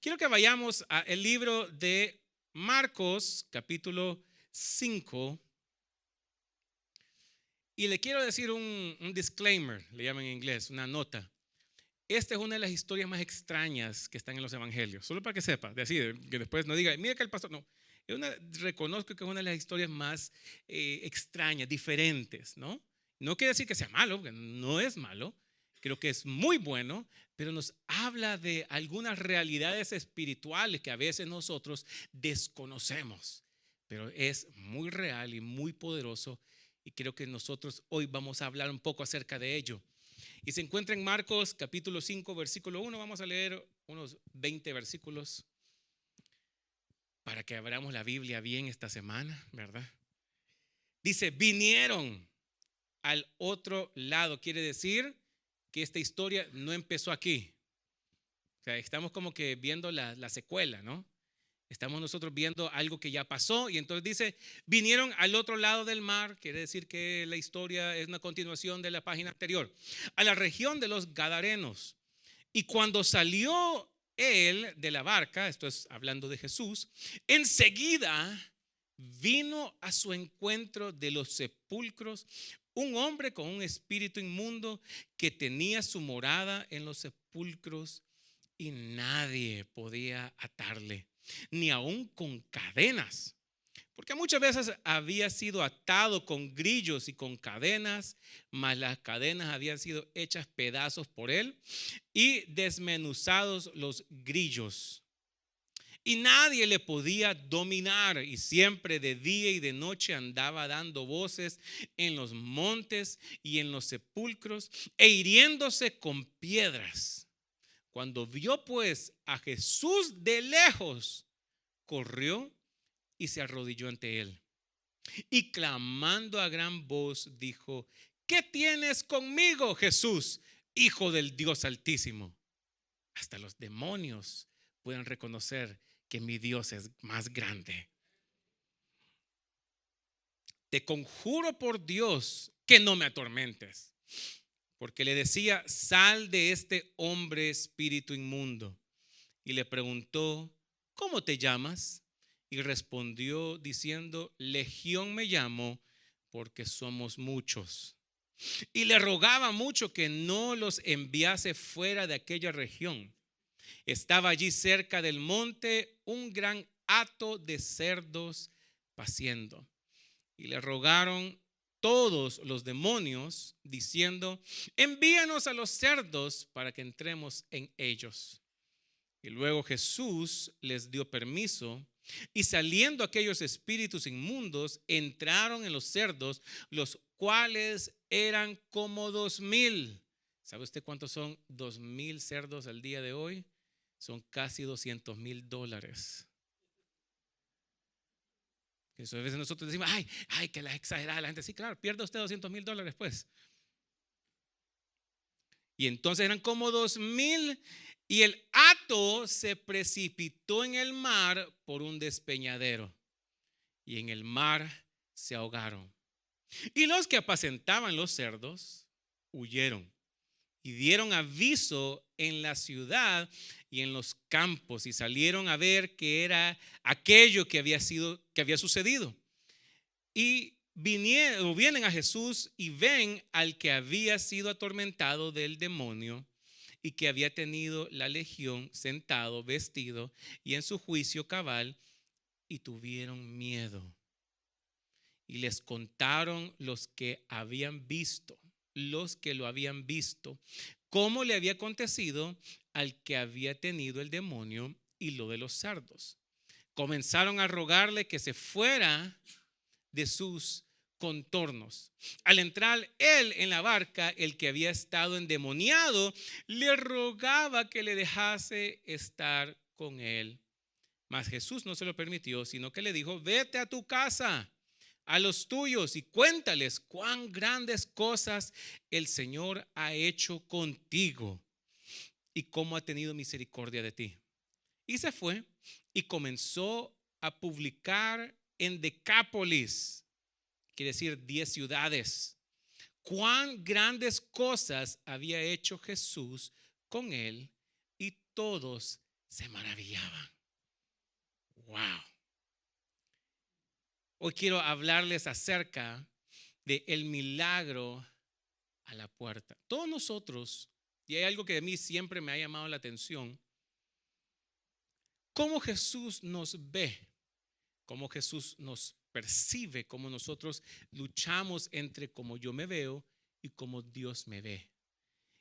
Quiero que vayamos al libro de Marcos, capítulo 5. Y le quiero decir un disclaimer, le llaman en inglés, una nota. Esta es una de las historias más extrañas que están en los evangelios. Solo para que sepa, que después no diga, mira que el pastor, no. Reconozco que es una de las historias más extrañas, diferentes, ¿no? No quiere decir que sea malo, porque no es malo. Creo que es muy bueno, pero nos habla de algunas realidades espirituales que a veces nosotros desconocemos. Pero es muy real y muy poderoso, y creo que nosotros hoy vamos a hablar un poco acerca de ello. Y se encuentra en Marcos capítulo 5, versículo 1. Vamos a leer unos 20 versículos para que abramos la Biblia bien esta semana, ¿verdad? Dice, vinieron al otro lado. Quiere decir que esta historia no empezó aquí. O sea, estamos como que viendo la secuela, ¿no? Estamos nosotros viendo algo que ya pasó, y entonces dice, vinieron al otro lado del mar. Quiere decir que la historia es una continuación de la página anterior, a la región de los Gadarenos. Y cuando salió él de la barca, esto es hablando de Jesús, enseguida vino a su encuentro de los sepulcros un hombre con un espíritu inmundo que tenía su morada en los sepulcros, y nadie podía atarle, ni aun con cadenas, porque muchas veces había sido atado con grillos y con cadenas, mas las cadenas habían sido hechas pedazos por él y desmenuzados los grillos. Y nadie le podía dominar, y siempre de día y de noche andaba dando voces en los montes y en los sepulcros e hiriéndose con piedras. Cuando vio pues a Jesús de lejos, corrió y se arrodilló ante él. Y clamando a gran voz dijo, ¿qué tienes conmigo, Jesús, Hijo del Dios Altísimo? Hasta los demonios pueden reconocer que mi Dios es más grande. Te conjuro por Dios que no me atormentes. Porque le decía, sal de este hombre, espíritu inmundo. Y le preguntó, ¿cómo te llamas? Y respondió diciendo, Legión me llamo, porque somos muchos. Y le rogaba mucho que no los enviase fuera de aquella región. Estaba allí cerca del monte un gran hato de cerdos paciendo. Y le rogaron todos los demonios, diciendo, envíanos a los cerdos para que entremos en ellos. Y luego Jesús les dio permiso, y saliendo aquellos espíritus inmundos, entraron en los cerdos, los cuales eran como 2,000. ¿Sabe usted cuántos son 2,000 cerdos al día de hoy? Son casi $200,000. Eso a veces nosotros decimos, ay, que la exagerada la gente. Sí, claro, pierde usted $200,000 pues. Y entonces eran como 2,000, y el hato se precipitó en el mar por un despeñadero, y en el mar se ahogaron. Y los que apacentaban los cerdos huyeron y dieron aviso en la ciudad y en los campos, y salieron a ver qué era aquello que había sucedido. Y vienen a Jesús y ven al que había sido atormentado del demonio y que había tenido la legión sentado, vestido y en su juicio cabal, y tuvieron miedo. Y les contaron los que lo habían visto, cómo le había acontecido al que había tenido el demonio y lo de los cerdos. Comenzaron a rogarle que se fuera de sus contornos. Al entrar él en la barca, el que había estado endemoniado le rogaba que le dejase estar con él. Mas Jesús no se lo permitió, sino que le dijo, vete a tu casa, a los tuyos, y cuéntales cuán grandes cosas el Señor ha hecho contigo y cómo ha tenido misericordia de ti. Y se fue y comenzó a publicar en Decápolis, quiere decir 10 ciudades, cuán grandes cosas había hecho Jesús con él, y todos se maravillaban. Wow. Hoy quiero hablarles acerca de el milagro a la puerta. Todos nosotros, y hay algo que de mí siempre me ha llamado la atención, cómo Jesús nos ve, cómo Jesús nos percibe, cómo nosotros luchamos entre cómo yo me veo y cómo Dios me ve.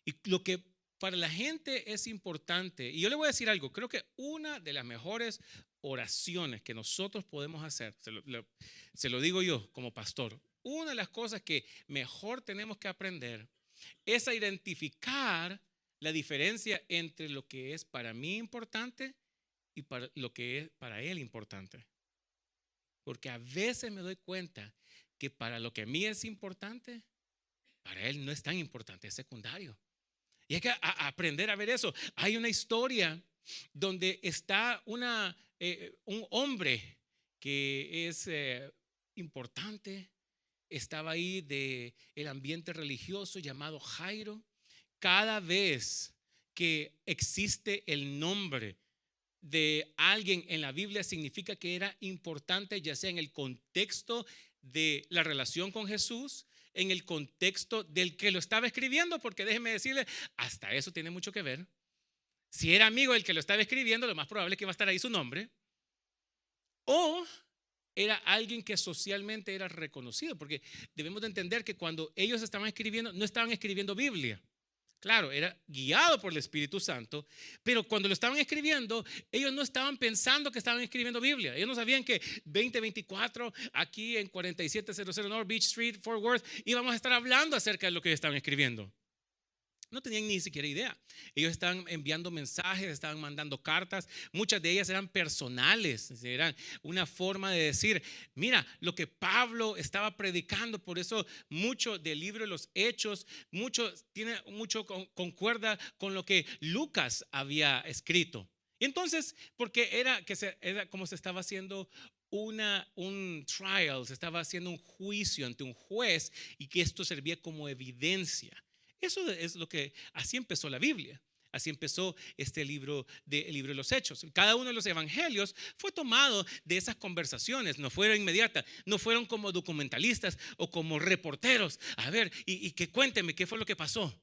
Y lo que para la gente es importante, y yo le voy a decir algo, creo que una de las mejores oraciones que nosotros podemos hacer, se lo digo yo como pastor, una de las cosas que mejor tenemos que aprender es a identificar la diferencia entre lo que es para mí importante y para lo que es para él importante. Porque a veces me doy cuenta que para lo que a mí es importante, para él no es tan importante, es secundario. Y hay que aprender a ver eso. Hay una historia donde está un hombre que es importante, estaba ahí del ambiente religioso llamado Jairo. Cada vez que existe el nombre de alguien en la Biblia significa que era importante, ya sea en el contexto de la relación con Jesús, en el contexto del que lo estaba escribiendo, porque déjeme decirle, hasta eso tiene mucho que ver. Si era amigo del que lo estaba escribiendo, lo más probable es que va a estar ahí su nombre, o era alguien que socialmente era reconocido, porque debemos de entender que cuando ellos estaban escribiendo, no estaban escribiendo Biblia. Claro, era guiado por el Espíritu Santo, pero cuando lo estaban escribiendo, ellos no estaban pensando que estaban escribiendo Biblia. Ellos no sabían que 2024, aquí en 4700 North Beach Street, Fort Worth, íbamos a estar hablando acerca de lo que ellos estaban escribiendo. No tenían ni siquiera idea. Ellos estaban enviando mensajes, estaban mandando cartas. Muchas de ellas eran personales. Eran una forma de decir, mira, lo que Pablo estaba predicando. Por eso mucho del libro de los Hechos, mucho concuerda con lo que Lucas había escrito. Y entonces, porque era como se estaba haciendo un trial, se estaba haciendo un juicio ante un juez y que esto servía como evidencia. Eso es lo que, así empezó la Biblia. Así empezó el libro de los Hechos. Cada uno de los evangelios fue tomado de esas conversaciones. No fueron inmediatas, no fueron como documentalistas o como reporteros. A ver, y que cuénteme qué fue lo que pasó.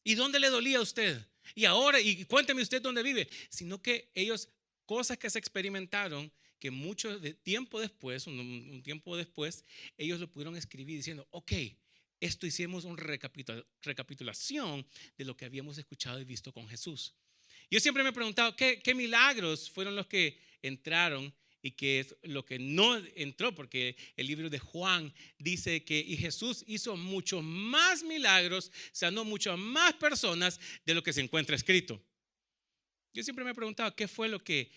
¿Y dónde le dolía a usted? Y ahora, y cuénteme usted dónde vive. Sino que ellos, cosas que se experimentaron, que mucho tiempo después, un tiempo después, ellos lo pudieron escribir diciendo, ok, esto hicimos una recapitulación de lo que habíamos escuchado y visto con Jesús. Yo siempre me he preguntado qué milagros fueron los que entraron y qué es lo que no entró, porque el libro de Juan dice que y Jesús hizo muchos más milagros, sanó muchas más personas de lo que se encuentra escrito. Yo siempre me he preguntado qué fue lo que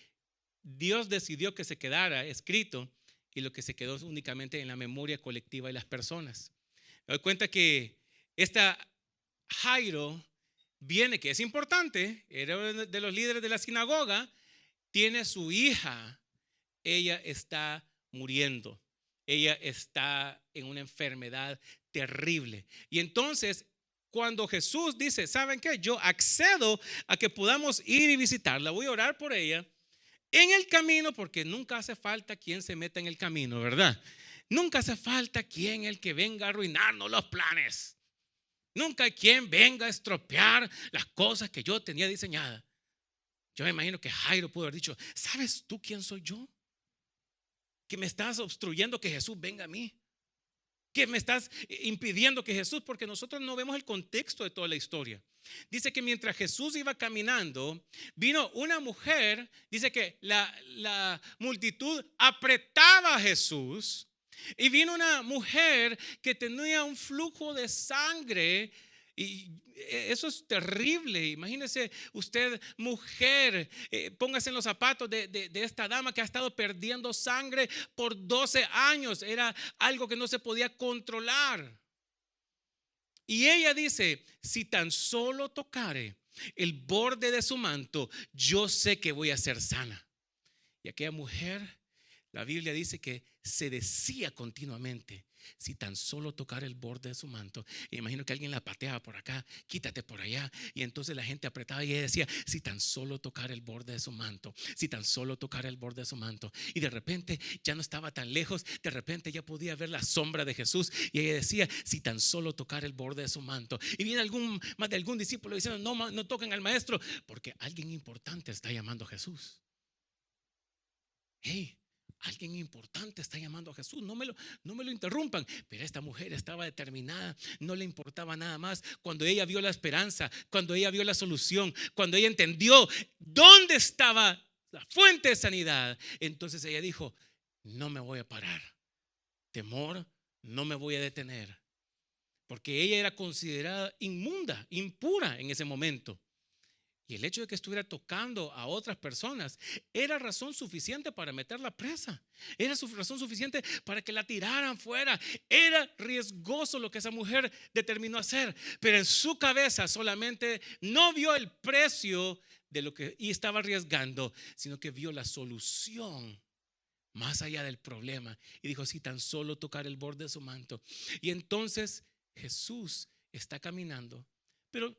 Dios decidió que se quedara escrito y lo que se quedó únicamente en la memoria colectiva de las personas. Me doy cuenta que esta Jairo viene, que es importante, era de los líderes de la sinagoga, tiene su hija, ella está muriendo, ella está en una enfermedad terrible. Y entonces, cuando Jesús dice, ¿saben qué? Yo accedo a que podamos ir y visitarla, voy a orar por ella en el camino, porque nunca hace falta quien se meta en el camino, ¿verdad? Nunca hace falta quien el que venga a arruinarnos los planes. Nunca hay quien venga a estropear las cosas que yo tenía diseñadas. Yo me imagino que Jairo pudo haber dicho, ¿sabes tú quién soy yo? Que me estás obstruyendo que Jesús venga a mí. Que me estás impidiendo que Jesús, porque nosotros no vemos el contexto de toda la historia. Dice que mientras Jesús iba caminando, vino una mujer, dice que la multitud apretaba a Jesús. Y vino una mujer que tenía un flujo de sangre. Y eso es terrible. Imagínese usted, mujer, póngase en los zapatos de esta dama que ha estado perdiendo sangre por 12 años. Era algo que no se podía controlar. Y ella dice, si tan solo tocare el borde de su manto, yo sé que voy a ser sana. Y aquella mujer La Biblia dice que se decía continuamente, si tan solo tocar el borde de su manto. Y imagino que alguien la pateaba por acá, quítate por allá. Y entonces la gente apretaba y ella decía, si tan solo tocar el borde de su manto, si tan solo tocar el borde de su manto. Y de repente ya no estaba tan lejos, de repente ya podía ver la sombra de Jesús. Y ella decía, si tan solo tocar el borde de su manto. Y viene más de algún discípulo diciendo, no, no toquen al maestro, porque alguien importante está llamando a Jesús. Hey, alguien importante está llamando a Jesús, no me lo interrumpan. Pero esta mujer estaba determinada, no le importaba nada más. Cuando ella vio la esperanza, cuando ella vio la solución, cuando ella entendió dónde estaba la fuente de sanidad, entonces ella dijo, no me voy a parar. Temor, no me voy a detener. Porque ella era considerada inmunda, impura en ese momento. Y el hecho de que estuviera tocando a otras personas era razón suficiente para meterla presa. Era razón suficiente para que la tiraran fuera. Era riesgoso lo que esa mujer determinó hacer. Pero en su cabeza solamente no vio el precio de lo que y estaba arriesgando, sino que vio la solución más allá del problema. Y dijo, si tan solo tocar el borde de su manto. Y entonces Jesús está caminando. Pero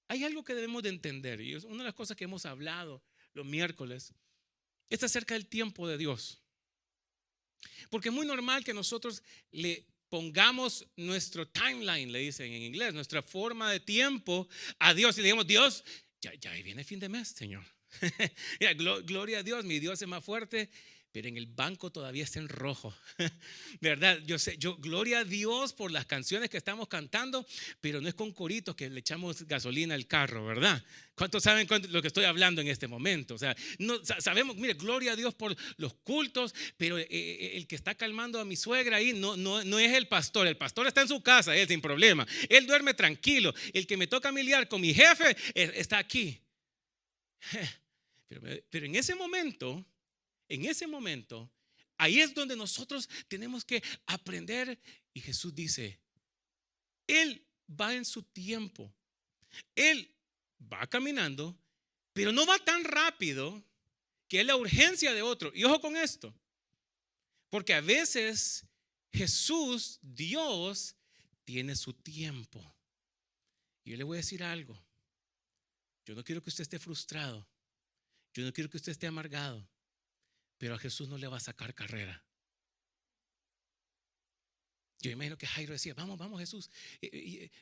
hay algo que debemos de entender, y es una de las cosas que hemos hablado los miércoles, es acerca del tiempo de Dios. Porque es muy normal que nosotros le pongamos nuestro timeline, le dicen en inglés, nuestra forma de tiempo a Dios y le digamos, Dios, ya viene fin de mes, Señor. Mira, gloria a Dios, mi Dios es más fuerte, pero en el banco todavía está en rojo. ¿Verdad? Gloria a Dios por las canciones que estamos cantando, pero no es con coritos que le echamos gasolina al carro, ¿verdad? ¿Cuántos saben lo que estoy hablando en este momento? O sea, no sabemos, mire, gloria a Dios por los cultos, pero el que está calmando a mi suegra ahí no es el pastor está en su casa, él sin problema, él duerme tranquilo. El que me toca miliar con mi jefe está aquí. Pero en ese momento, ahí es donde nosotros tenemos que aprender. Y Jesús dice, Él va en su tiempo. Él va caminando, pero no va tan rápido que es la urgencia de otro. Y ojo con esto, porque a veces Jesús, Dios, tiene su tiempo. Y yo le voy a decir algo. Yo no quiero que usted esté frustrado. Yo no quiero que usted esté amargado. Pero a Jesús no le va a sacar carrera. Yo imagino que Jairo decía, vamos Jesús,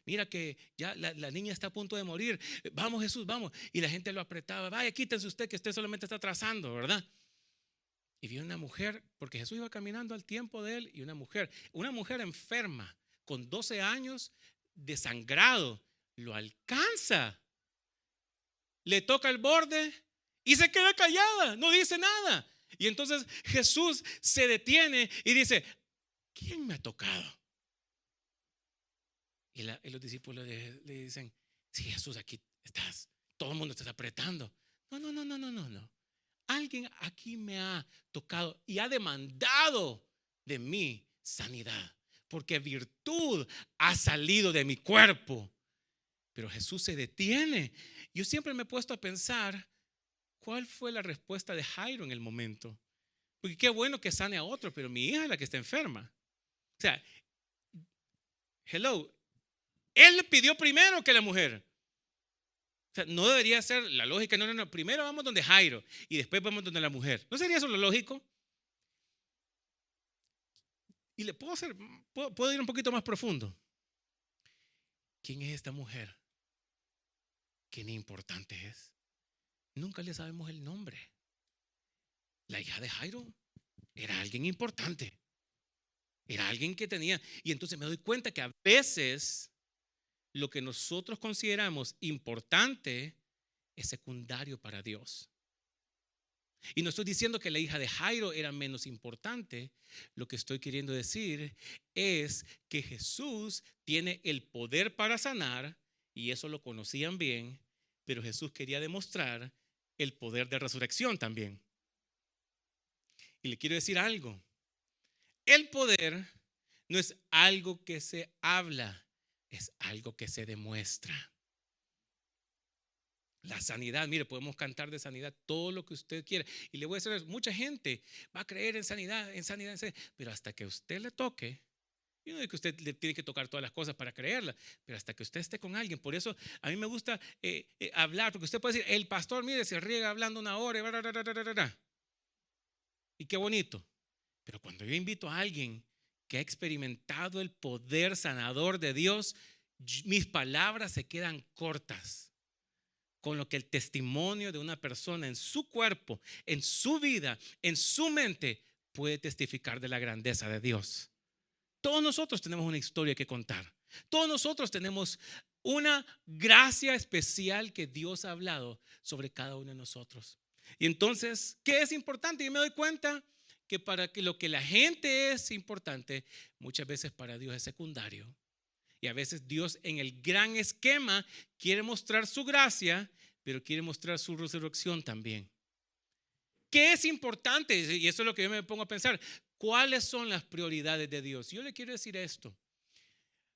mira que ya la niña está a punto de morir, vamos Jesús, vamos. Y la gente lo apretaba, vaya, quítense usted que usted solamente está atrasando, ¿verdad? Y vio una mujer, porque Jesús iba caminando al tiempo de él, y una mujer enferma con 12 años desangrado, lo alcanza, le toca el borde y se queda callada, no dice nada. Y entonces Jesús se detiene y dice, ¿quién me ha tocado? Y los discípulos le dicen, sí, Jesús, aquí estás, todo el mundo te está apretando. No. Alguien aquí me ha tocado y ha demandado de mí sanidad, porque virtud ha salido de mi cuerpo. Pero Jesús se detiene. Yo siempre me he puesto a pensar, ¿cuál fue la respuesta de Jairo en el momento? Porque qué bueno que sane a otro, pero mi hija es la que está enferma. O sea, hello, él le pidió primero que la mujer. O sea, no debería ser la lógica. No. Primero vamos donde Jairo y después vamos donde la mujer. ¿No sería eso lo lógico? Y le puedo ir un poquito más profundo. ¿Quién es esta mujer? ¿Quién importante es? Nunca le sabemos el nombre. La hija de Jairo era alguien importante. Era alguien que tenía. Y entonces me doy cuenta que a veces lo que nosotros consideramos importante es secundario para Dios. Y no estoy diciendo que la hija de Jairo era menos importante. Lo que estoy queriendo decir es que Jesús tiene el poder para sanar, y eso lo conocían bien, pero Jesús quería demostrar el poder de resurrección también. Y le quiero decir algo. El poder no es algo que se habla, es algo que se demuestra. La sanidad, mire, podemos cantar de sanidad todo lo que usted quiera. Y le voy a decir eso, mucha gente va a creer en sanidad, en sanidad, en sanidad, pero hasta que usted le toque, yo no digo que usted le tiene que tocar todas las cosas para creerla, pero hasta que usted esté con alguien. Por eso a mí me gusta hablar, porque usted puede decir, el pastor, mire, se riega hablando una hora, y qué bonito. Pero cuando yo invito a alguien que ha experimentado el poder sanador de Dios, mis palabras se quedan cortas con lo que el testimonio de una persona en su cuerpo, en su vida, en su mente puede testificar de la grandeza de Dios. Todos nosotros tenemos una historia que contar. Todos nosotros tenemos una gracia especial que Dios ha hablado sobre cada uno de nosotros. Y entonces, ¿qué es importante? Y me doy cuenta que para que lo que la gente es importante, muchas veces para Dios es secundario. Y a veces Dios en el gran esquema quiere mostrar su gracia, pero quiere mostrar su resurrección también. ¿Qué es importante? Y eso es lo que yo me pongo a pensar. ¿Cuáles son las prioridades de Dios? Yo le quiero decir esto.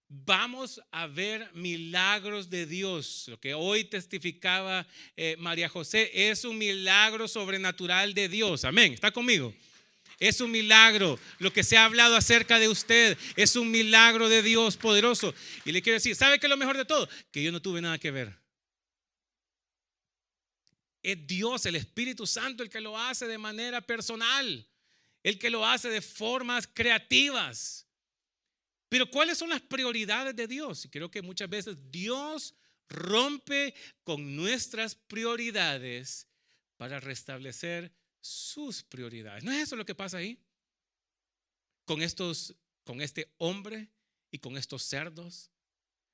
Vamos a ver milagros de Dios. Lo que hoy testificaba María José es un milagro sobrenatural de Dios. Amén. ¿Está conmigo? Es un milagro. Lo que se ha hablado acerca de usted es un milagro de Dios poderoso. Y le quiero decir, ¿sabe qué es lo mejor de todo? Que yo no tuve nada que ver. Es Dios, el Espíritu Santo, el que lo hace de manera personal, el que lo hace de formas creativas. Pero ¿cuáles son las prioridades de Dios? Y creo que muchas veces Dios rompe con nuestras prioridades para restablecer sus prioridades. ¿No es eso lo que pasa ahí? Con este hombre y con estos cerdos.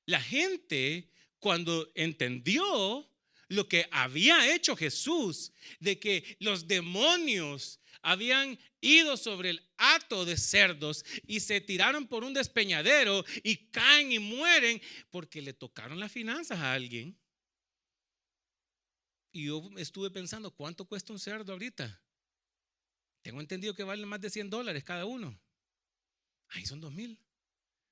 La gente, cuando entendió lo que había hecho Jesús, de que los demonios habían ido sobre el hato de cerdos y se tiraron por un despeñadero y caen y mueren porque le tocaron las finanzas a alguien. Y yo estuve pensando, ¿cuánto cuesta un cerdo ahorita? Tengo entendido que valen más de $100 cada uno. Ahí son 2,000.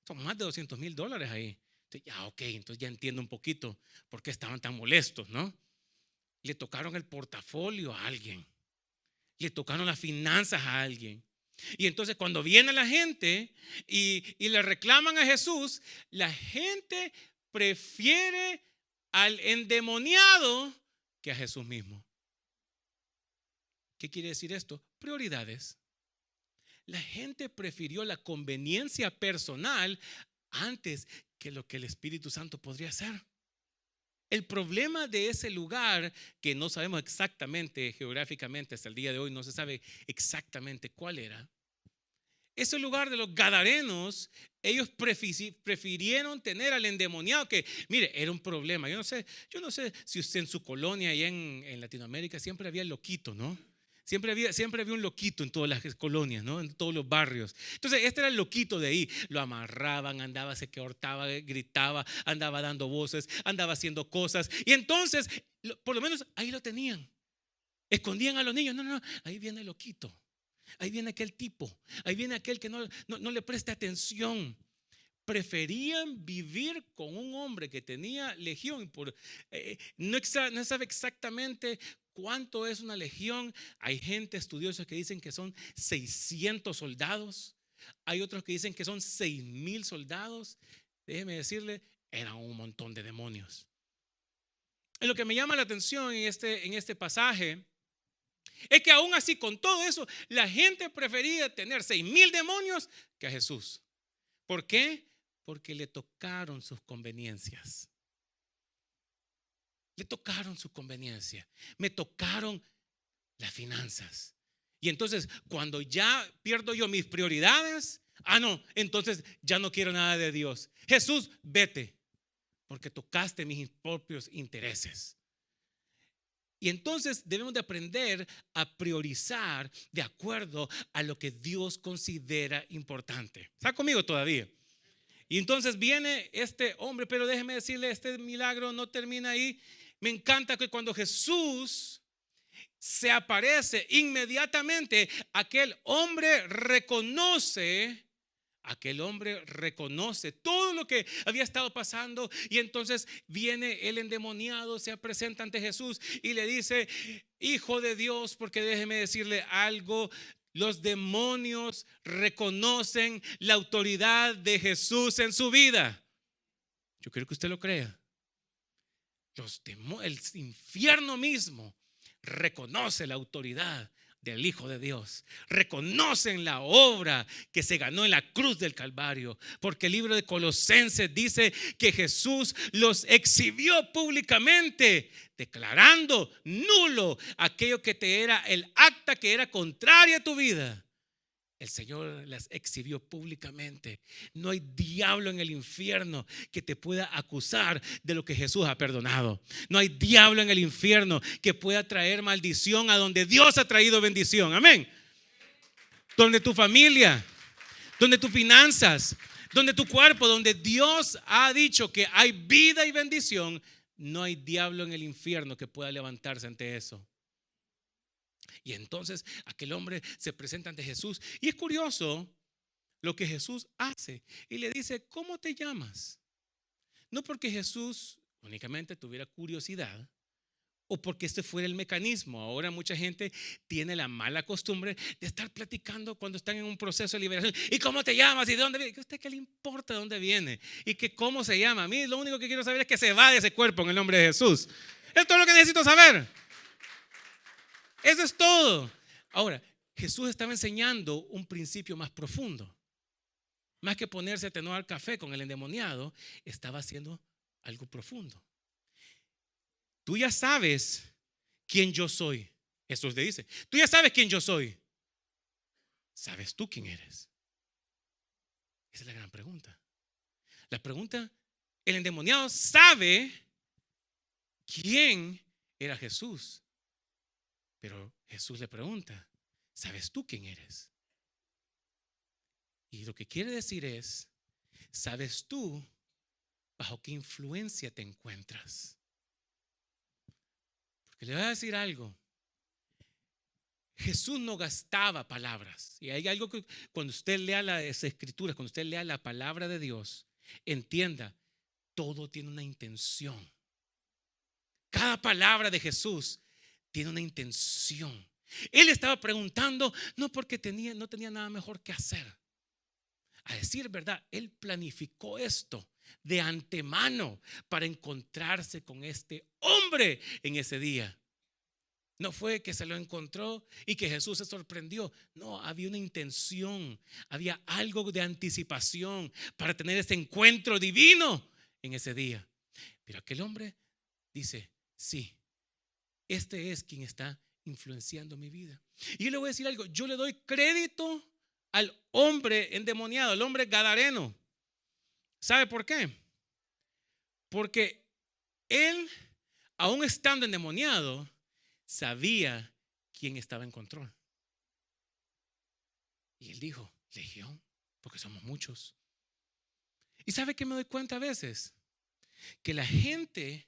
Son más de $200,000 ahí. Entonces, ya, ok, entonces ya entiendo un poquito por qué estaban tan molestos, ¿no? Le tocaron el portafolio a alguien. Le tocaron las finanzas a alguien. Y entonces cuando viene la gente y le reclaman a Jesús, la gente prefiere al endemoniado que a Jesús mismo. ¿Qué quiere decir esto? Prioridades. La gente prefirió la conveniencia personal antes que lo que el Espíritu Santo podría hacer. El problema de ese lugar, que no sabemos exactamente geográficamente hasta el día de hoy, no se sabe exactamente cuál era. Ese lugar de los Gadarenos, ellos prefirieron tener al endemoniado, que mire, era un problema. Yo no sé si usted en su colonia allá en Latinoamérica siempre había el loquito, ¿no? Siempre había un loquito en todas las colonias, ¿no? En todos los barrios. Entonces este era el loquito de ahí. Lo amarraban, andaba, se quebrantaba, gritaba, andaba dando voces, andaba haciendo cosas. Y entonces, por lo menos ahí lo tenían. Escondían a los niños. No, ahí viene el loquito. Ahí viene aquel tipo. Ahí viene aquel que no le presta atención. Preferían vivir con un hombre que tenía legión. No sabe exactamente cuánto es una legión. Hay gente estudiosa que dicen que son 600 soldados. Hay otros que dicen que son 6,000 soldados. Déjeme decirle, eran un montón de demonios. Y lo que me llama la atención en este pasaje es que aún así, con todo eso, la gente prefería tener 6,000 demonios que a Jesús. ¿Por qué? Porque le tocaron sus conveniencias. Le tocaron su conveniencia. Me tocaron las finanzas. Y entonces, cuando ya pierdo yo mis prioridades, no, entonces ya no quiero nada de Dios. Jesús, vete, porque tocaste mis propios intereses. Y entonces debemos de aprender a priorizar de acuerdo a lo que Dios considera importante. ¿Está conmigo todavía? Y entonces viene este hombre, pero déjeme decirle, este milagro no termina ahí. Me encanta que cuando Jesús se aparece, inmediatamente aquel hombre reconoce aquel hombre reconoce todo lo que había estado pasando y entonces viene el endemoniado, se presenta ante Jesús y le dice: Hijo de Dios, porque déjeme decirle algo, los demonios reconocen la autoridad de Jesús en su vida. Yo quiero que usted lo crea. El infierno mismo reconoce la autoridad del Hijo de Dios. Reconocen la obra que se ganó en la cruz del Calvario, porque el libro de Colosenses dice que Jesús los exhibió públicamente, declarando nulo aquello que te era el acta que era contraria a tu vida. El Señor las exhibió públicamente. No hay diablo en el infierno que te pueda acusar de lo que Jesús ha perdonado. No hay diablo en el infierno que pueda traer maldición a donde Dios ha traído bendición. Amén. Donde tu familia, donde tus finanzas, donde tu cuerpo, donde Dios ha dicho que hay vida y bendición, no hay diablo en el infierno que pueda levantarse ante eso. Y entonces aquel hombre se presenta ante Jesús y es curioso lo que Jesús hace y le dice: ¿cómo te llamas? No porque Jesús únicamente tuviera curiosidad o porque este fuera el mecanismo. Ahora mucha gente tiene la mala costumbre de estar platicando cuando están en un proceso de liberación. ¿Y cómo te llamas? ¿Y de dónde viene? ¿A usted qué le importa de dónde viene? ¿Y que cómo se llama? A mí lo único que quiero saber es que se va de ese cuerpo en el nombre de Jesús. Es todo lo que necesito saber. Eso es todo. Ahora, Jesús estaba enseñando un principio más profundo. Más que ponerse a tomar café con el endemoniado, estaba haciendo algo profundo. Tú ya sabes quién yo soy. Jesús le dice: tú ya sabes quién yo soy. ¿Sabes tú quién eres? Esa es la gran pregunta. La pregunta, el endemoniado sabe quién era Jesús. Pero Jesús le pregunta: ¿sabes tú quién eres? Y lo que quiere decir es: ¿sabes tú bajo qué influencia te encuentras? Porque le voy a decir algo. Jesús no gastaba palabras. Y hay algo que cuando usted lea las escrituras, cuando usted lea la palabra de Dios, entienda, todo tiene una intención. Cada palabra de Jesús tiene una intención. Él estaba preguntando no porque no tenía nada mejor que hacer. A decir verdad, él planificó esto de antemano para encontrarse con este hombre en ese día. No fue que se lo encontró y que Jesús se sorprendió. No, había una intención, había algo de anticipación para tener ese encuentro divino en ese día. Pero aquel hombre dice: sí, este es quien está influenciando mi vida. Y yo le voy a decir algo: yo le doy crédito al hombre endemoniado, al hombre gadareno. ¿Sabe por qué? Porque él, aún estando endemoniado, sabía quién estaba en control. Y él dijo: legión, porque somos muchos. ¿Y sabe qué me doy cuenta a veces? Que la gente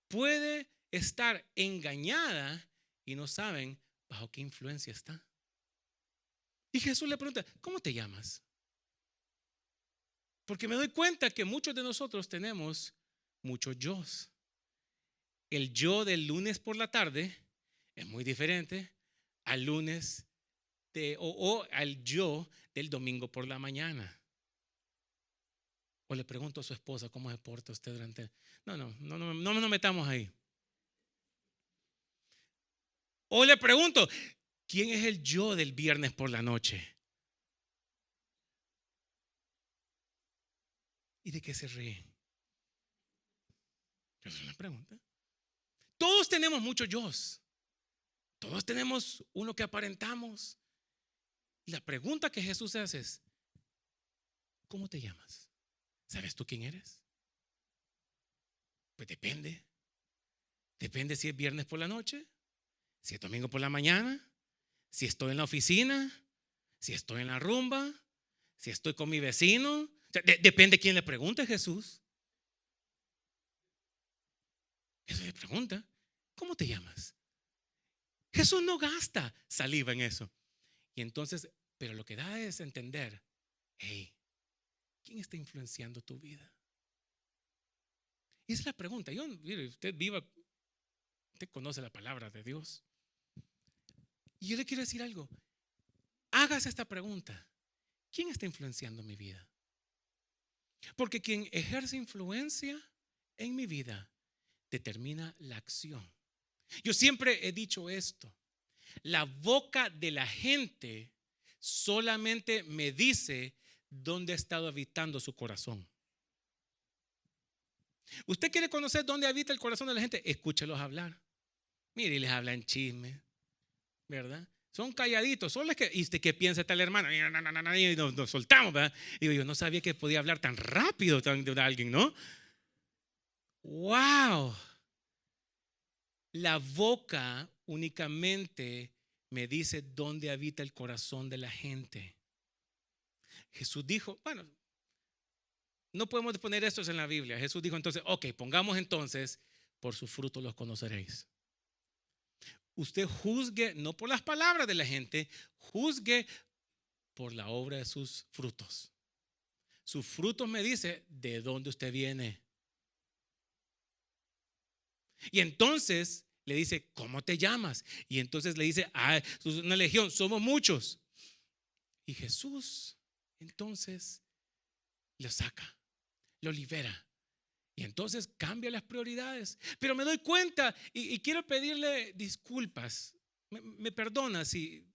puede estar engañada y no saben bajo qué influencia está. Y Jesús le pregunta: ¿cómo te llamas? Porque me doy cuenta que muchos de nosotros tenemos muchos yos. El yo del lunes por la tarde es muy diferente al lunes o al yo del domingo por la mañana. O le pregunto a su esposa: ¿cómo se porta usted durante? No nos metamos ahí. O le pregunto: ¿quién es el yo del viernes por la noche? ¿Y de qué se ríe? Esa es una pregunta. Todos tenemos muchos yos. Todos tenemos uno que aparentamos. Y la pregunta que Jesús hace es: ¿cómo te llamas? ¿Sabes tú quién eres? Pues depende. Depende si es viernes por la noche, si es domingo por la mañana, si estoy en la oficina, si estoy en la rumba, si estoy con mi vecino. O sea, depende quién le pregunte a Jesús. Jesús le pregunta: ¿cómo te llamas? Jesús no gasta saliva en eso. Y entonces, pero lo que da es entender: hey, ¿Quién está influenciando tu vida? Y esa es la pregunta. Mire, usted conoce la palabra de Dios. Y yo le quiero decir algo. Hágase esta pregunta. ¿Quién está influenciando mi vida? Porque quien ejerce influencia en mi vida determina la acción. Yo siempre he dicho esto. La boca de la gente solamente me dice dónde ha estado habitando su corazón. ¿Usted quiere conocer dónde habita el corazón de la gente? Escúchelos hablar. Mire, les hablan chisme, ¿verdad? Son calladitos. Solo es que, ¿y usted qué piensa tal hermano? Y nos soltamos, ¿verdad? Digo, yo no sabía que podía hablar tan rápido de alguien, ¿no? ¡Wow! La boca únicamente me dice dónde habita el corazón de la gente. Jesús dijo, bueno, no podemos poner esto en la Biblia. Jesús dijo entonces, ok, pongamos entonces, por sus frutos los conoceréis. Usted juzgue no por las palabras de la gente, juzgue por la obra de sus frutos. Sus frutos me dice de dónde usted viene. Y entonces le dice, ¿cómo te llamas? Y entonces le dice, sos una legión, somos muchos. Y Jesús entonces lo saca, lo libera. Y entonces cambia las prioridades. Pero me doy cuenta y quiero pedirle disculpas. Me perdona si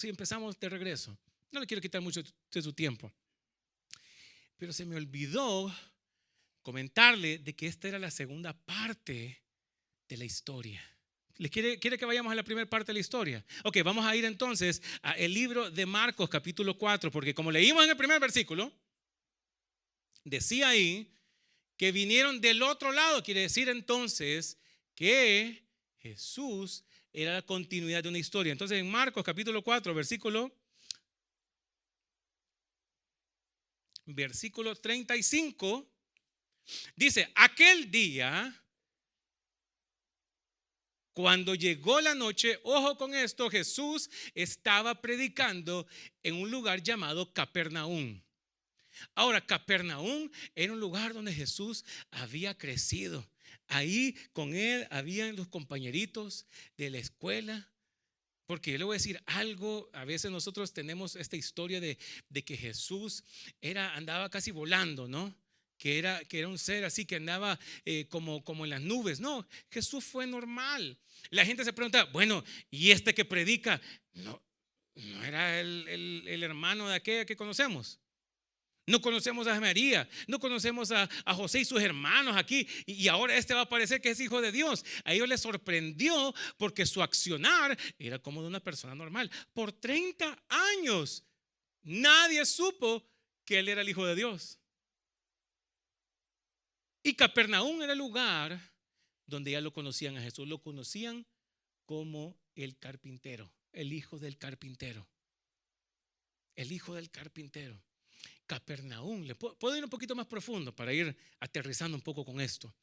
empezamos de regreso. No le quiero quitar mucho de su tiempo. Pero se me olvidó comentarle de que esta era la segunda parte de la historia. ¿Quiere que vayamos a la primera parte de la historia? Ok, vamos a ir entonces al libro de Marcos capítulo 4, porque como leímos en el primer versículo, decía ahí que vinieron del otro lado. Quiere decir entonces que Jesús era la continuidad de una historia. Entonces en Marcos capítulo 4, versículo 35, dice, aquel día, cuando llegó la noche, ojo con esto, Jesús estaba predicando en un lugar llamado Capernaum. Ahora, Capernaum era un lugar donde Jesús había crecido. Ahí con él habían los compañeritos de la escuela. Porque yo le voy a decir algo, a veces nosotros tenemos esta historia de que Jesús andaba casi volando, ¿no? Que era un ser así que andaba como en las nubes. No, Jesús fue normal. La gente se pregunta, bueno, ¿y este que predica? No era el hermano de aquella que conocemos. No conocemos a María, no conocemos a José y sus hermanos aquí, y ahora va a parecer que es hijo de Dios. A ellos les sorprendió porque su accionar era como de una persona normal. Por 30 años nadie supo que él era el hijo de Dios. Y Capernaum era el lugar donde ya lo conocían a Jesús. Lo conocían como el carpintero, el hijo del carpintero. El hijo del carpintero. Capernaum, puedo ir un poquito más profundo para ir aterrizando un poco con esto.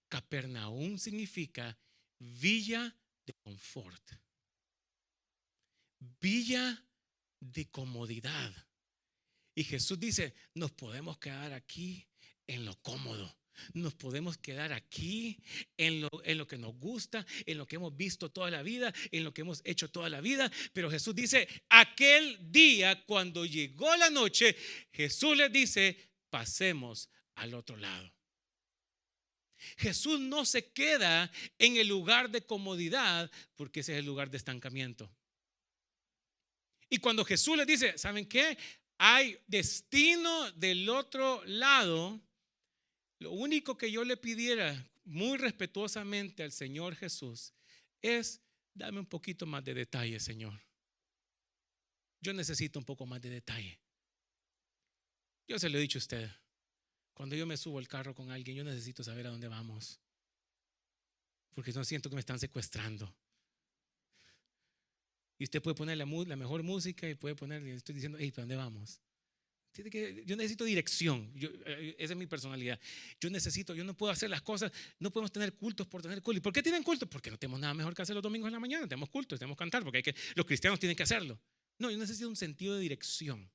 Capernaum significa villa de confort, villa de comodidad. Y Jesús dice, nos podemos quedar aquí en lo cómodo. Nos podemos quedar aquí en lo que nos gusta, en lo que hemos visto toda la vida, en lo que hemos hecho toda la vida. Pero Jesús dice, aquel día cuando llegó la noche, Jesús les dice, pasemos al otro lado. Jesús no se queda en el lugar de comodidad porque ese es el lugar de estancamiento. Y cuando Jesús les dice, ¿saben qué? Hay destino del otro lado. Lo único que yo le pidiera muy respetuosamente al Señor Jesús es, dame un poquito más de detalle, Señor. Yo necesito un poco más de detalle. Yo se lo he dicho a usted, cuando yo me subo al carro con alguien, yo necesito saber a dónde vamos, porque no siento que me están secuestrando. Y usted puede poner la mejor música y puede poner, estoy diciendo, hey, ¿para dónde vamos? Yo necesito dirección. Esa es mi personalidad. Yo no puedo hacer las cosas. No podemos tener cultos por tener cultos. ¿Por qué tienen cultos? Porque no tenemos nada mejor que hacer los domingos en la mañana. Tenemos cultos, tenemos que cantar, porque los cristianos tienen que hacerlo. No, yo necesito un sentido de dirección.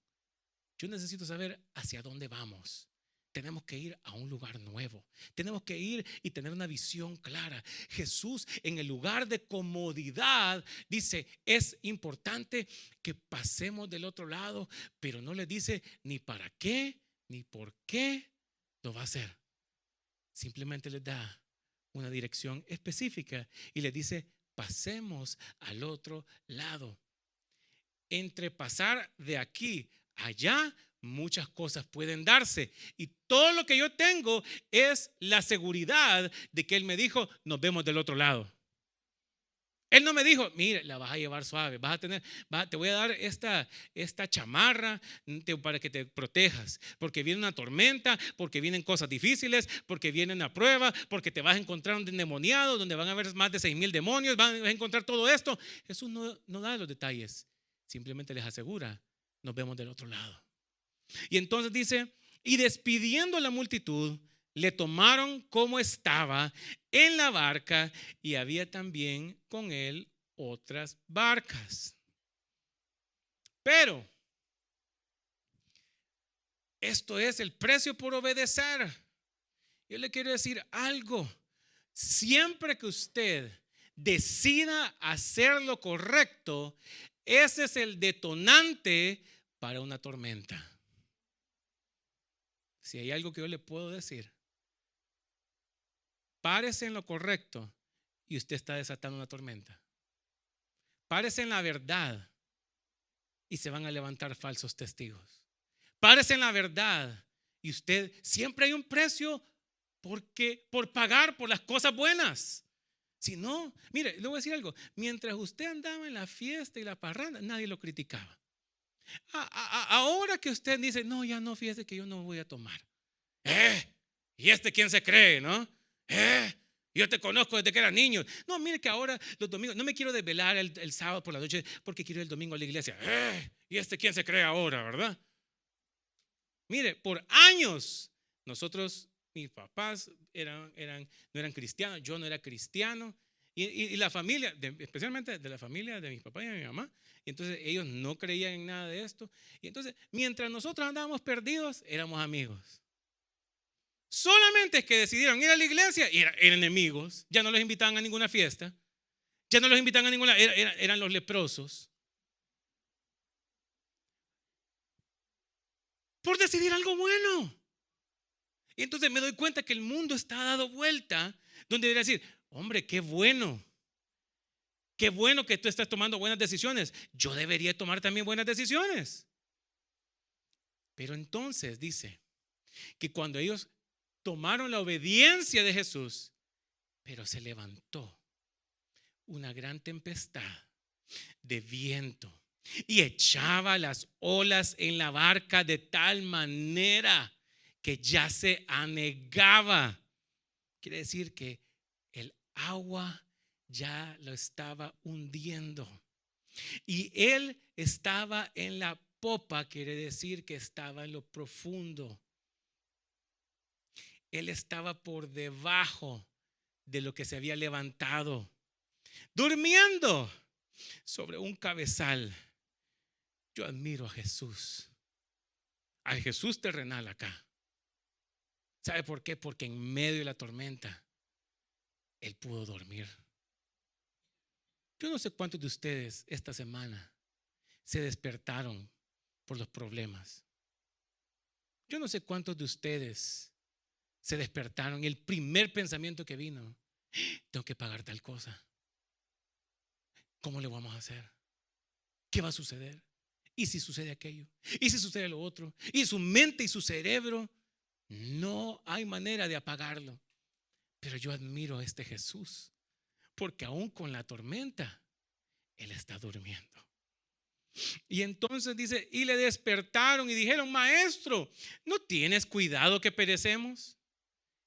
yo necesito saber hacia dónde vamos. Tenemos que ir a un lugar nuevo. Tenemos que ir y tener una visión clara. Jesús, en el lugar de comodidad, dice, es importante que pasemos del otro lado, pero no le dice ni para qué, ni por qué lo va a hacer. Simplemente les da una dirección específica y les dice, pasemos al otro lado. Entre pasar de aquí a allá, muchas cosas pueden darse, y todo lo que yo tengo es la seguridad de que Él me dijo, nos vemos del otro lado. Él no me dijo, mire, la vas a llevar suave, vas a tener, te voy a dar esta chamarra para que te protejas, porque viene una tormenta, porque vienen cosas difíciles, porque viene una prueba, porque te vas a encontrar un endemoniado donde van a haber más de 6,000 demonios, vas a encontrar todo esto. Jesús no da los detalles, simplemente les asegura, nos vemos del otro lado. Y entonces dice, y despidiendo la multitud, le tomaron como estaba en la barca, y había también con él otras barcas. Pero esto es el precio por obedecer. Yo le quiero decir algo. Siempre que usted decida hacer lo correcto, ese es el detonante para una tormenta. Si hay algo que yo le puedo decir, párese en lo correcto y usted está desatando una tormenta. Párese en la verdad y se van a levantar falsos testigos. Párese en la verdad y usted, siempre hay un precio por pagar por las cosas buenas. Si no, mire, le voy a decir algo. Mientras usted andaba en la fiesta y la parranda, nadie lo criticaba. Ahora que usted dice, no, ya no, fíjese que yo no voy a tomar. ¿Y quién se cree, no? Yo te conozco desde que era niño. No, mire que ahora los domingos, no me quiero desvelar el sábado por la noche porque quiero ir el domingo a la iglesia. ¿Y quién se cree ahora, verdad? Mire, por años nosotros, mis papás no eran cristianos, yo no era cristiano, y la familia, especialmente de la familia de mis papás y de mi mamá, y entonces ellos no creían en nada de esto, y entonces mientras nosotros andábamos perdidos, éramos amigos. Solamente que decidieron ir a la iglesia y eran enemigos, ya no los invitaban a ninguna fiesta, ya no los invitaban a ninguna, eran los leprosos. Por decidir algo bueno. Y entonces me doy cuenta que el mundo está dado vuelta, donde debería decir, hombre, qué bueno que tú estás tomando buenas decisiones. Yo debería tomar también buenas decisiones. Pero entonces dice que cuando ellos tomaron la obediencia de Jesús, pero se levantó una gran tempestad de viento y echaba las olas en la barca de tal manera que ya se anegaba. Quiere decir que el agua ya lo estaba hundiendo y él estaba en la popa, quiere decir que estaba en lo profundo. Él estaba por debajo de lo que se había levantado, durmiendo sobre un cabezal. Yo admiro a Jesús terrenal acá. ¿Sabe por qué? Porque en medio de la tormenta Él pudo dormir. Yo no sé cuántos de ustedes esta semana se despertaron por los problemas. Yo no sé cuántos de ustedes se despertaron y el primer pensamiento que vino, tengo que pagar tal cosa. ¿Cómo le vamos a hacer? ¿Qué va a suceder? ¿Y si sucede aquello? ¿Y si sucede lo otro? Y su mente y su cerebro, no hay manera de apagarlo. Pero yo admiro a este Jesús, porque aún con la tormenta, Él está durmiendo. Y entonces dice, y le despertaron y dijeron, maestro, ¿no tienes cuidado que perecemos?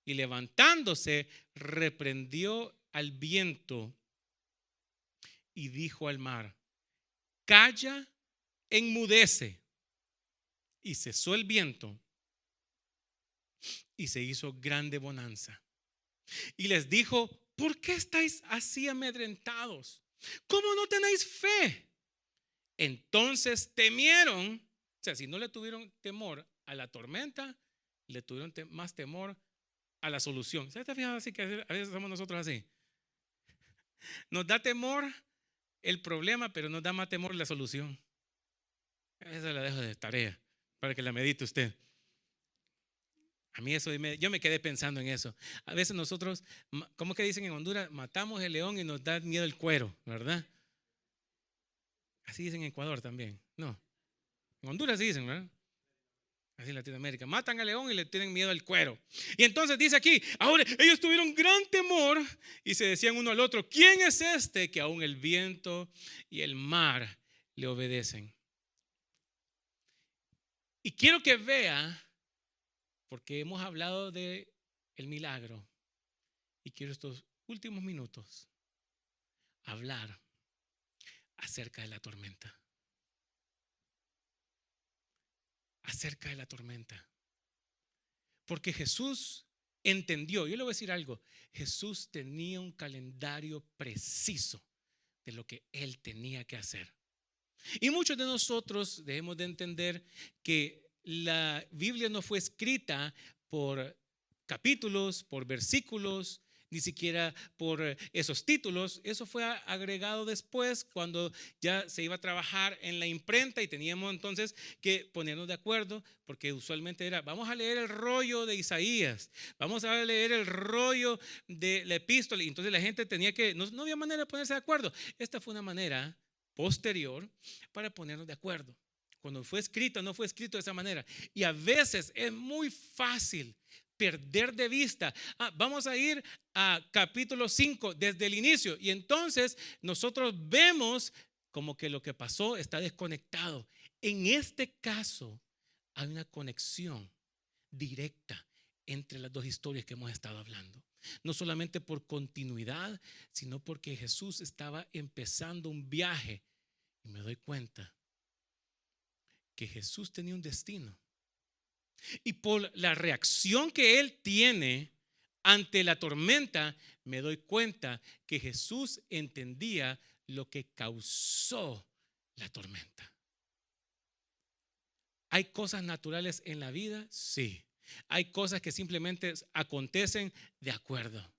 Y levantándose, reprendió al viento y dijo al mar, calla, enmudece. Y cesó el viento y se hizo grande bonanza. Y les dijo, ¿por qué estáis así amedrentados? ¿Cómo no tenéis fe? Entonces temieron O sea, si no le tuvieron temor a la tormenta, le tuvieron más temor a la solución. ¿Se está fijando así que a veces somos nosotros así? Nos da temor el problema, pero nos da más temor la solución. Esa la dejo de tarea para que la medite usted. A mí eso, yo me quedé pensando en eso. A veces nosotros, ¿cómo que dicen en Honduras? Matamos el león y nos da miedo el cuero, ¿verdad? Así dicen en Ecuador también. No, en Honduras sí dicen, ¿verdad? Así en Latinoamérica. Matan al león y le tienen miedo al cuero. Y entonces dice aquí, ahora ellos tuvieron gran temor y se decían uno al otro, ¿quién es este que aún el viento y el mar le obedecen? Y quiero que vea, porque hemos hablado de el milagro, y quiero estos últimos minutos hablar acerca de la tormenta. Acerca de la tormenta. Porque Jesús entendió, yo le voy a decir algo, Jesús tenía un calendario preciso de lo que él tenía que hacer. Y muchos de nosotros debemos de entender que la Biblia no fue escrita por capítulos, por versículos, ni siquiera por esos títulos. Eso fue agregado después cuando ya se iba a trabajar en la imprenta y teníamos entonces que ponernos de acuerdo, porque usualmente era, vamos a leer el rollo de Isaías, vamos a leer el rollo de la epístola, y entonces la gente tenía que, no había manera de ponerse de acuerdo. Esta fue una manera posterior para ponernos de acuerdo. Cuando fue escrito, no fue escrito de esa manera. Y a veces es muy fácil perder de vista. Vamos a ir a capítulo 5 desde el inicio. Y entonces nosotros vemos como que lo que pasó está desconectado. En este caso hay una conexión directa entre las dos historias que hemos estado hablando. No solamente por continuidad, sino porque Jesús estaba empezando un viaje. Y me doy cuenta que Jesús tenía un destino. Y por la reacción que él tiene ante la tormenta, me doy cuenta que Jesús entendía lo que causó la tormenta. ¿Hay cosas naturales en la vida? Sí. Hay cosas que simplemente acontecen de acuerdo.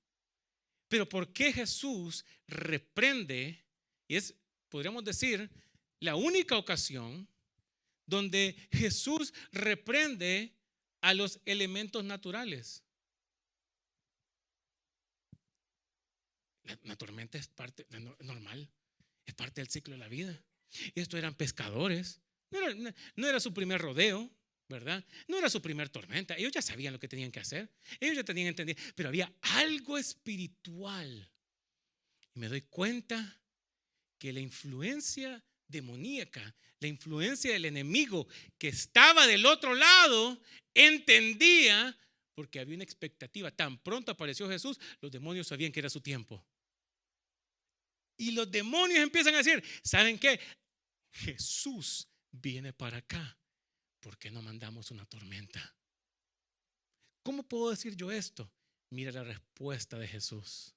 Pero ¿por qué Jesús reprende? Y es, podríamos decir, la única ocasión donde Jesús reprende a los elementos naturales. La tormenta es parte normal, es parte del ciclo de la vida. Estos eran pescadores, no era su primer rodeo, ¿verdad? No era su primer tormenta. Ellos ya sabían lo que tenían que hacer, ellos ya tenían entendido, pero había algo espiritual. Y me doy cuenta que la influencia demoníaca, la influencia del enemigo que estaba del otro lado, entendía, porque había una expectativa. Tan pronto apareció Jesús, los demonios sabían que era su tiempo. Y los demonios empiezan a decir, ¿saben qué? Jesús viene para acá. ¿Por qué no mandamos una tormenta? ¿Cómo puedo decir yo esto? Mira la respuesta de Jesús.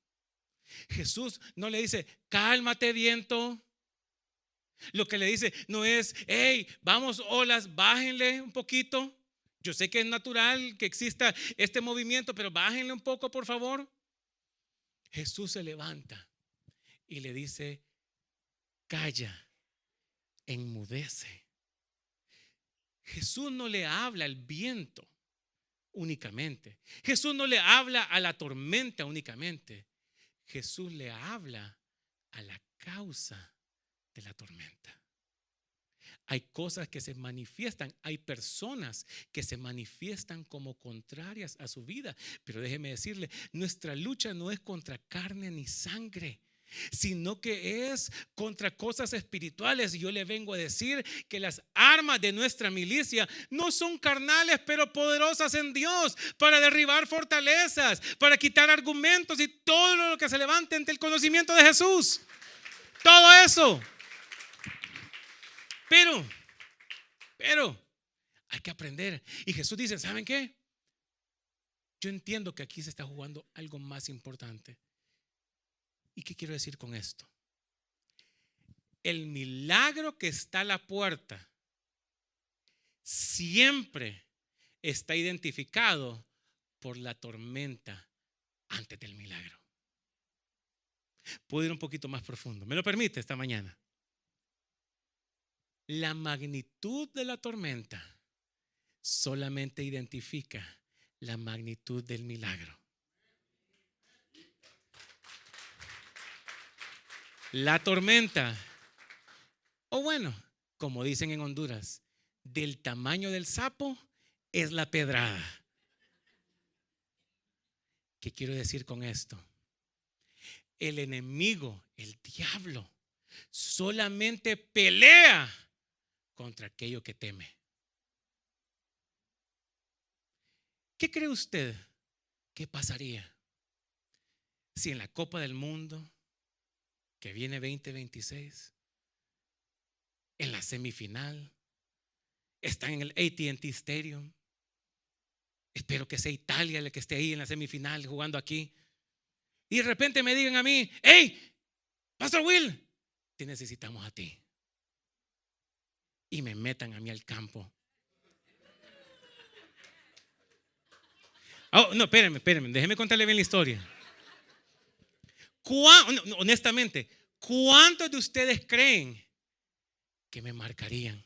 Jesús no le dice, cálmate viento. Lo que le dice no es, hey, vamos olas, bájenle un poquito. Yo sé que es natural que exista este movimiento, pero bájenle un poco, por favor. Jesús se levanta y le dice, calla, enmudece. Jesús no le habla al viento únicamente. Jesús no le habla a la tormenta únicamente. Jesús le habla a la causa de la tormenta. Hay cosas que se manifiestan, hay personas que se manifiestan como contrarias a su vida. Pero déjeme decirle, nuestra lucha no es contra carne ni sangre, sino que es contra cosas espirituales. Y yo le vengo a decir que las armas de nuestra milicia no son carnales, pero poderosas en Dios para derribar fortalezas, para quitar argumentos y todo lo que se levante ante el conocimiento de Jesús. Todo eso. Pero hay que aprender. Y Jesús dice, ¿saben qué? Yo entiendo que aquí se está jugando algo más importante. ¿Y qué quiero decir con esto? El milagro que está a la puerta siempre está identificado por la tormenta antes del milagro. Puedo ir un poquito más profundo. ¿Me lo permite esta mañana? La magnitud de la tormenta solamente identifica la magnitud del milagro. La tormenta, o bueno, como dicen en Honduras, del tamaño del sapo es la pedrada. ¿Qué quiero decir con esto? El enemigo, el diablo, solamente pelea contra aquello que teme. ¿Qué cree usted que pasaría si en la Copa del Mundo que viene 2026, en la semifinal, están en el AT&T Stadium? Espero que sea Italia el que esté ahí en la semifinal jugando aquí. Y de repente me digan a mí: hey, Pastor Will, te necesitamos a ti. Y me metan a mí al campo. Oh, no, espérenme, déjenme contarle bien la historia. Honestamente, ¿cuántos de ustedes creen que me marcarían?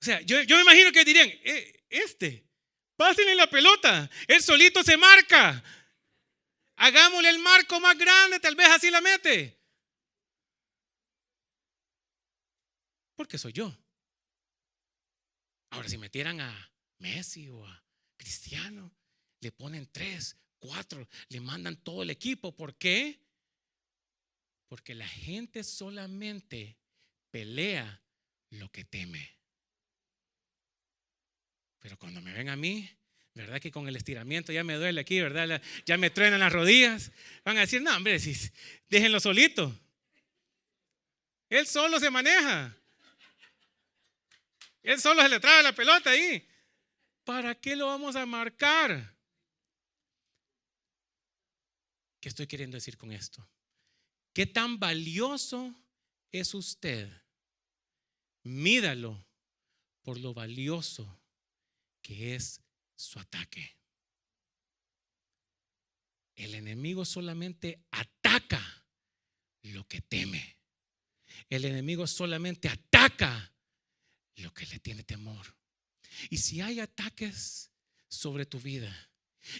O sea, yo me imagino que dirían: pásenle la pelota, él solito se marca. Hagámosle el marco más grande, tal vez así la mete. Porque soy yo. Ahora, si metieran a Messi o a Cristiano, le ponen 3, 4, le mandan todo el equipo. ¿Por qué? Porque la gente solamente pelea lo que teme. Pero cuando me ven a mí, ¿verdad que con el estiramiento ya me duele aquí, verdad? Ya me truenan las rodillas. Van a decir: no, hombre, déjenlo solito. Él solo se maneja. Él solo se le trae la pelota ahí. ¿Para qué lo vamos a marcar? ¿Qué estoy queriendo decir con esto? ¿Qué tan valioso es usted? Mídalo por lo valioso que es su ataque. El enemigo solamente ataca lo que teme. El enemigo solamente ataca lo que le tiene temor. Y si hay ataques sobre tu vida,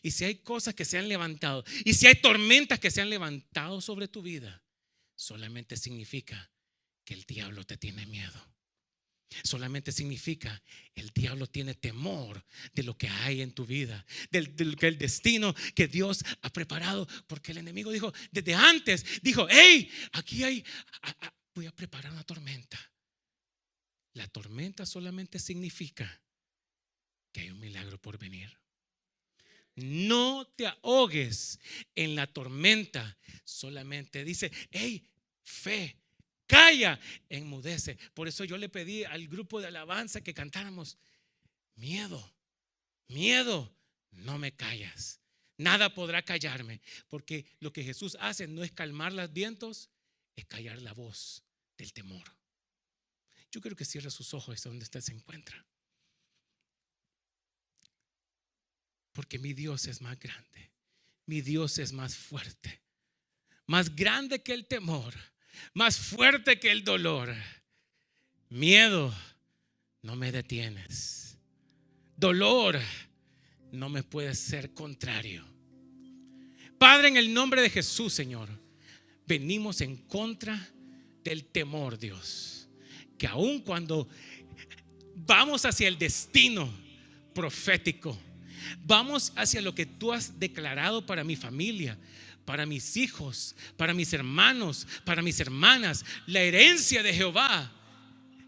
y si hay cosas que se han levantado, y si hay tormentas que se han levantado sobre tu vida, solamente significa que el diablo te tiene miedo. Solamente significa el diablo tiene temor de lo que hay en tu vida, del destino que Dios ha preparado. Porque el enemigo dijo desde antes, dijo: hey, aquí voy a preparar una tormenta. La tormenta solamente significa que hay un milagro por venir. No te ahogues en la tormenta. Solamente dice: hey, fe, calla, enmudece. Por eso yo le pedí al grupo de alabanza que cantáramos: miedo, no me callas. Nada podrá callarme. Porque lo que Jesús hace no es calmar los vientos, es callar la voz del temor. Yo quiero que cierre sus ojos donde usted se encuentra. Porque mi Dios es más grande. Mi Dios es más fuerte. Más grande que el temor. Más fuerte que el dolor. Miedo, no me detienes. Dolor, no me puedes ser contrario. Padre, en el nombre de Jesús, Señor, venimos en contra del temor, Dios. Que aun cuando vamos hacia el destino profético, vamos hacia lo que tú has declarado para mi familia, para mis hijos, para mis hermanos, para mis hermanas, la herencia de Jehová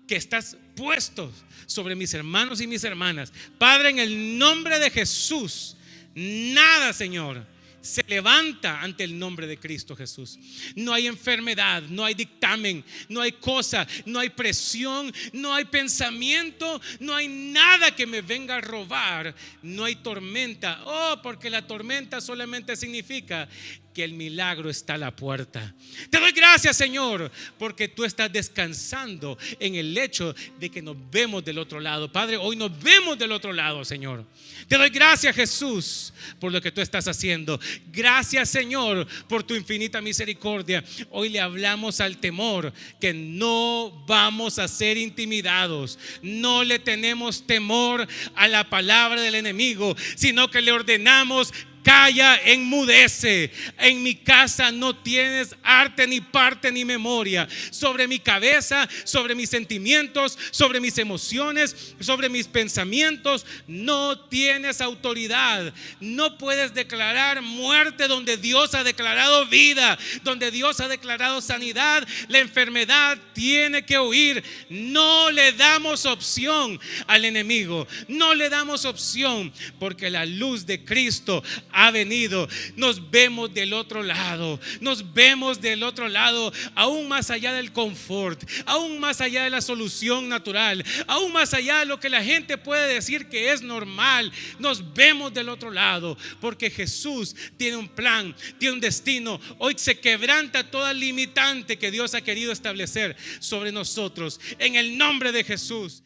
que estás puesto sobre mis hermanos y mis hermanas. Padre, en el nombre de Jesús, nada, Señor, se levanta ante el nombre de Cristo Jesús. No hay enfermedad, no hay dictamen, no hay cosa, no hay presión, no hay pensamiento, no hay nada que me venga a robar. No hay tormenta. Porque la tormenta solamente significa que el milagro está a la puerta. Te doy gracias, Señor, porque tú estás descansando en el hecho de que nos vemos del otro lado. Padre, hoy nos vemos del otro lado, Señor. Te doy gracias, Jesús, por lo que tú estás haciendo. Gracias, Señor, por tu infinita misericordia. Hoy le hablamos al temor que no vamos a ser intimidados. No le tenemos temor a la palabra del enemigo, sino que le ordenamos: calla, enmudece. En mi casa no tienes arte, ni parte, ni memoria. Sobre mi cabeza, sobre mis sentimientos, sobre mis emociones, sobre mis pensamientos, no tienes autoridad. No puedes declarar muerte donde Dios ha declarado vida, donde Dios ha declarado sanidad. La enfermedad tiene que huir. No le damos opción al enemigo. No le damos opción, porque la luz de Cristo ha venido. Nos vemos del otro lado. Nos vemos del otro lado, aún más allá del confort, aún más allá de la solución natural, aún más allá de lo que la gente puede decir que es normal. Nos vemos del otro lado, porque Jesús tiene un plan, tiene un destino. Hoy se quebranta toda limitante que Dios ha querido establecer sobre nosotros, en el nombre de Jesús.